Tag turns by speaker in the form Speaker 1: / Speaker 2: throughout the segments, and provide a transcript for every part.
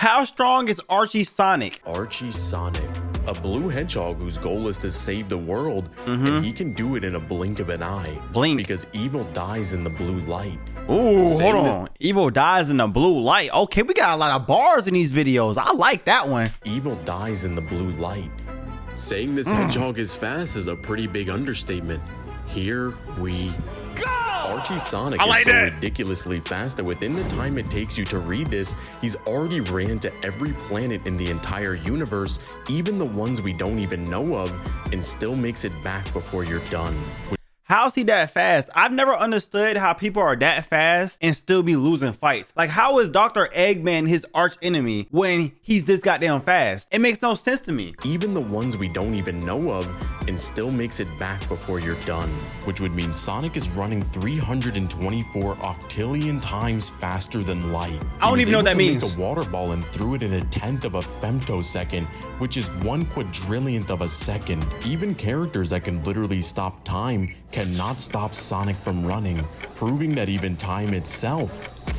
Speaker 1: How strong is Archie Sonic?
Speaker 2: Archie Sonic, a blue hedgehog whose goal is to save the world, and he can do it in a blink of an eye.
Speaker 1: Blink.
Speaker 2: Because evil dies in the blue light.
Speaker 1: Ooh, hold on. Evil dies in the blue light. Okay, we got a lot of bars in these videos. I like that one.
Speaker 2: Evil dies in the blue light. Saying this hedgehog is fast is a pretty big understatement. Here we go! Archie Sonic is so ridiculously fast that within the time it takes you to read this, he's already ran to every planet in the entire universe, even the ones we don't even know of, and still makes it back before you're done.
Speaker 1: How's he that fast? I've never understood how people are that fast and still be losing fights. Like, how is Dr. Eggman his arch enemy when he's this goddamn fast? It makes no sense to me.
Speaker 2: Even the ones we don't even know of, and still makes it back before you're done. Which would mean Sonic is running 324 octillion times faster than light.
Speaker 1: I don't even know what that means.
Speaker 2: He was able to make a water ball and threw it in a tenth of a femtosecond, which is 1/quadrillionth of a second. Even characters that can literally stop time cannot stop Sonic from running, proving that even time itself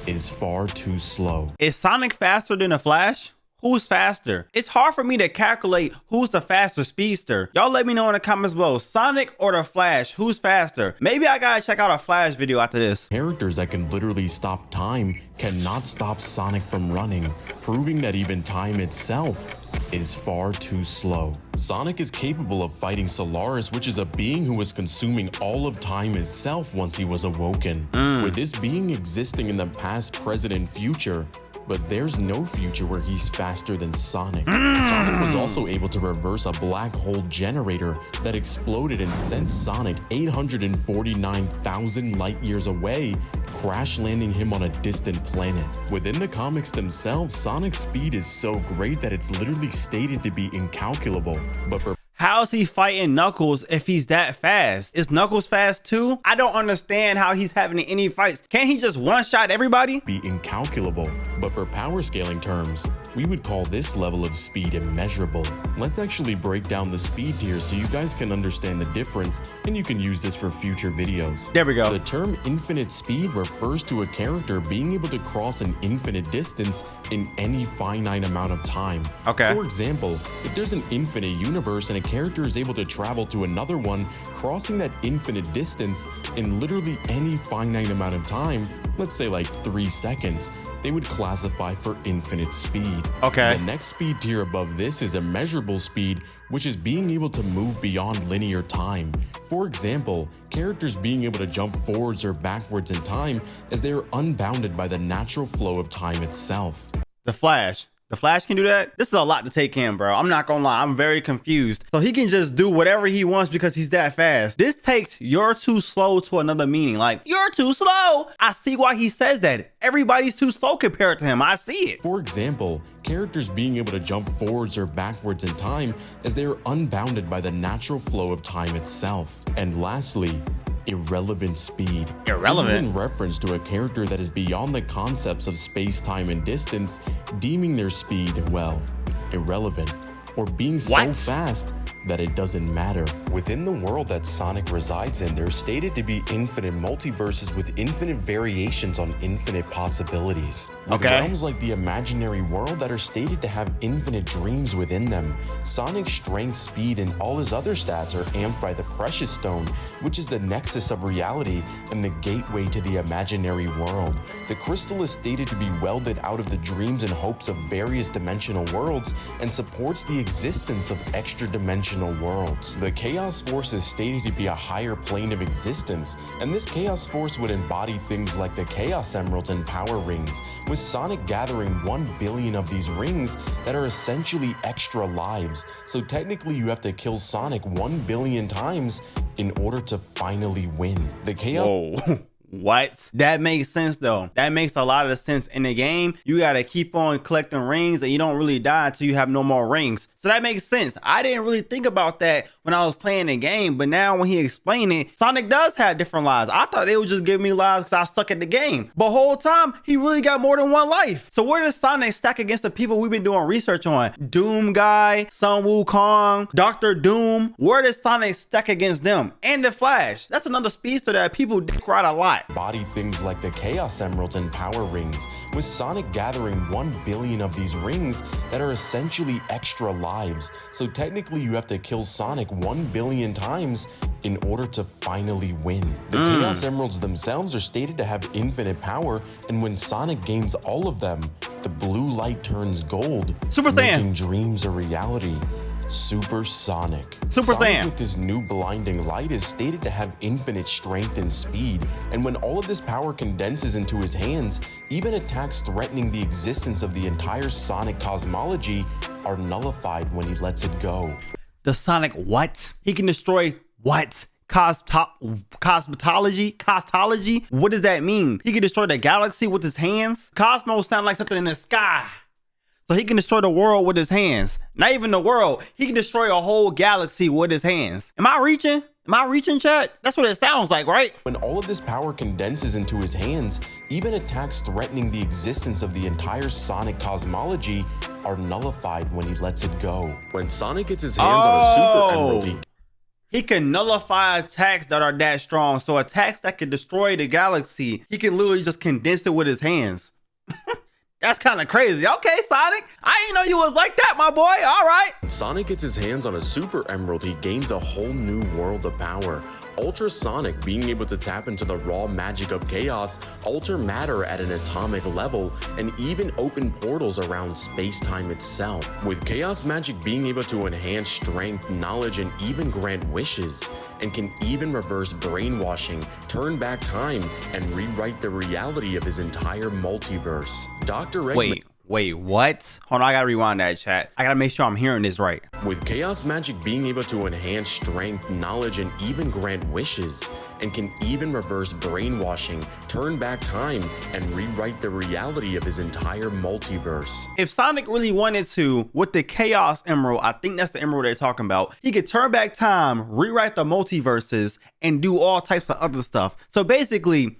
Speaker 2: is far too slow.
Speaker 1: Is Sonic faster than the Flash? Who's faster? It's hard for me to calculate who's the faster speedster. Y'all let me know in the comments below. Sonic or the Flash? Who's faster? Maybe I gotta check out a Flash video after this.
Speaker 2: Characters that can literally stop time cannot stop Sonic from running, proving that even time itself is far too slow. Sonic is capable of fighting Solaris, which is a being who was consuming all of time itself once he was awoken. With this being existing in the past, present, and future, but there's no future where he's faster than Sonic. Sonic was also able to reverse a black hole generator that exploded and sent Sonic 849,000 light years away, crash landing him on a distant planet. Within the comics themselves, Sonic's speed is so great that it's literally stated to be incalculable. But for
Speaker 1: how's he fighting Knuckles if he's that fast? Is Knuckles fast too? I don't understand how he's having any fights. Can't he just one-shot everybody?
Speaker 2: Be incalculable, but for power scaling terms, we would call this level of speed immeasurable. Let's actually break down the speed tier so you guys can understand the difference, and you can use this for future videos.
Speaker 1: There we go.
Speaker 2: The term infinite speed refers to a character being able to cross an infinite distance in any finite amount of time.
Speaker 1: Okay.
Speaker 2: For example, if there's an infinite universe and a character is able to travel to another one, crossing that infinite distance in literally any finite amount of time, let's say like 3 seconds, they would classify for infinite speed.
Speaker 1: Okay.
Speaker 2: The next speed tier above this is immeasurable speed, which is being able to move beyond linear time. For example, characters being able to jump forwards or backwards in time as they are unbounded by the natural flow of time itself.
Speaker 1: The Flash. The Flash can do that? This is a lot to take in, bro. I'm not gonna lie. I'm very confused. So he can just do whatever he wants because he's that fast. This takes "you're too slow" to another meaning. Like, you're too slow. I see why he says that. Everybody's too slow compared to him. I see it.
Speaker 2: For example, characters being able to jump forwards or backwards in time as they are unbounded by the natural flow of time itself. And lastly, irrelevant speed.
Speaker 1: Irrelevant?
Speaker 2: This is in reference to a character that is beyond the concepts of space, time, and distance, deeming their speed, well, irrelevant, or being so fast that it doesn't matter. Within the world that Sonic resides in, there's stated to be infinite multiverses with infinite variations on infinite possibilities. With realms like the imaginary world that are stated to have infinite dreams within them. Sonic's strength, speed, and all his other stats are amped by the Precious Stone, which is the nexus of reality and the gateway to the imaginary world. The crystal is stated to be welded out of the dreams and hopes of various dimensional worlds and supports the existence of extra-dimensional worlds. The Chaos Force is stated to be a higher plane of existence, and this Chaos Force would embody things like the Chaos Emeralds and Power Rings, with Sonic gathering 1 billion of these rings that are essentially extra lives. So technically you have to kill Sonic 1 billion times in order to finally win. The Chaos...
Speaker 1: Whoa. What? That makes sense though. That makes a lot of sense. In the game, you gotta keep on collecting rings and you don't really die until you have no more rings. So that makes sense. I didn't really think about that when I was playing the game, but now when he explained it, Sonic does have different lives. I thought they would just give me lives because I suck at the game. But whole time, he really got more than one life. So where does Sonic stack against the people we've been doing research on? Doom Guy, Sun Wukong, Dr. Doom. Where does Sonic stack against them? And the Flash. That's another speedster that people ride a lot. lot.
Speaker 2: Body things like the Chaos Emeralds and Power Rings, with Sonic gathering 1 billion of these rings that are essentially extra lives. So technically you have to kill Sonic 1 billion times in order to finally win. The Chaos Emeralds themselves are stated to have infinite power, and when Sonic gains all of them, the blue light turns gold,
Speaker 1: Super
Speaker 2: making
Speaker 1: Saiyan.
Speaker 2: dreams a reality. Super Sonic.
Speaker 1: Super
Speaker 2: Sonic
Speaker 1: Saiyan.
Speaker 2: with this new blinding light is stated to have infinite strength and speed, and when all of this power condenses into his hands, even attacks threatening the existence of the entire Sonic cosmology are nullified when he lets it go.
Speaker 1: The Sonic what? He can destroy what? Cosmology? What does that mean? He can destroy the galaxy with his hands? Cosmos sound like something in the sky. So he can destroy the world with his hands. Not even the world. He can destroy a whole galaxy with his hands. Am I reaching? Am I reaching, chat? That's what it sounds like, right?
Speaker 2: When all of this power condenses into his hands, even attacks threatening the existence of the entire Sonic cosmology are nullified when he lets it go. When Sonic gets his hands on a Super Emerald,
Speaker 1: he can nullify attacks that are that strong. So attacks that can destroy the galaxy, he can literally just condense it with his hands. That's kind of crazy. Okay, Sonic. I didn't know you was like that, my boy. All right.
Speaker 2: when Sonic gets his hands on a Super Emerald, he gains a whole new world of power. Ultra Sonic, being able to tap into the raw magic of chaos, alter matter at an atomic level, and even open portals around space-time itself. With Chaos Magic being able to enhance strength, knowledge, and even grant wishes, and can even reverse brainwashing, turn back time, and rewrite the reality of his entire multiverse. Dr. Eggman.
Speaker 1: Wait, what? Hold on, I gotta rewind that, chat. I gotta make sure I'm hearing this right.
Speaker 2: With Chaos Magic being able to enhance strength, knowledge, and even grant wishes, and can even reverse brainwashing, turn back time, and rewrite the reality of his entire multiverse.
Speaker 1: If Sonic really wanted to, with the Chaos Emerald, I think that's the emerald they're talking about, he could turn back time, rewrite the multiverses, and do all types of other stuff. So basically,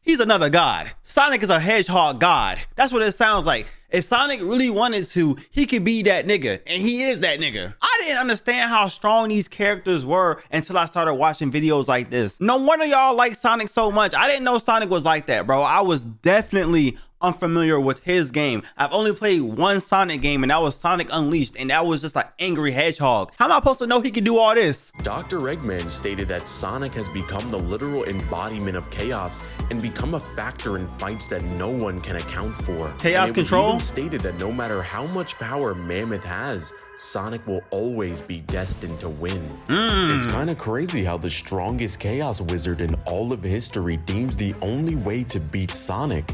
Speaker 1: he's another god. Sonic is a hedgehog god. That's what it sounds like. If Sonic really wanted to, he could be that nigga, and he is that nigga. I didn't understand how strong these characters were until I started watching videos like this. No wonder y'all like Sonic so much. I didn't know Sonic was like that, bro. I was definitely unfamiliar with his game. I've only played one Sonic game, and that was Sonic Unleashed, and that was just an angry hedgehog. How am I supposed to know he can do all this?
Speaker 2: Dr. Eggman stated that Sonic has become the literal embodiment of chaos and become a factor in fights that no one can account for.
Speaker 1: Chaos control?
Speaker 2: Even stated that no matter how much power Mammoth has, Sonic will always be destined to win. It's kind of crazy how the strongest chaos wizard in all of history deems the only way to beat Sonic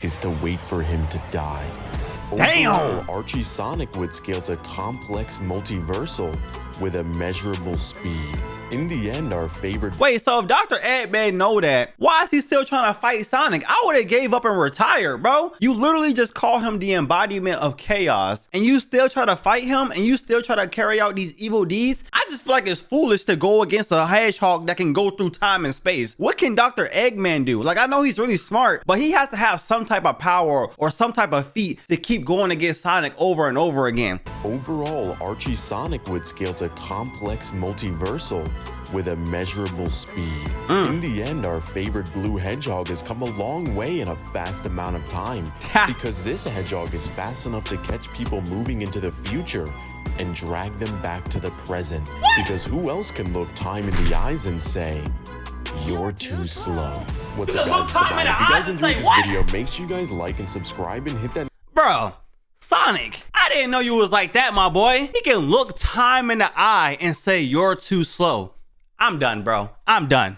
Speaker 2: is to wait for him to die.
Speaker 1: Damn!
Speaker 2: Overall, Archie Sonic would scale to complex multiversal with immeasurable speed. In the end, our favorite—
Speaker 1: Wait, so if Dr. Eggman know that, why is he still trying to fight Sonic? I would have gave up and retired, bro. You literally just call him the embodiment of chaos, and you still try to fight him, and you still try to carry out these evil deeds? I just feel like it's foolish to go against a hedgehog that can go through time and space. What can Dr. Eggman do? Like, I know he's really smart, but he has to have some type of power or some type of feat to keep going against Sonic over and over again.
Speaker 2: Overall, Archie Sonic would scale to complex multiversal with immeasurable speed. In the end, our favorite blue hedgehog has come a long way in a fast amount of time because this hedgehog is fast enough to catch people moving into the future and drag them back to the present. Because who else can look time in the eyes and say, "You're too slow"? What's up, guys? If you guys enjoyed this video, make sure you guys like and subscribe and hit that—
Speaker 1: Bro, Sonic, I didn't know you was like that, my boy. He can look time in the eye and say you're too slow. I'm done, bro. I'm done.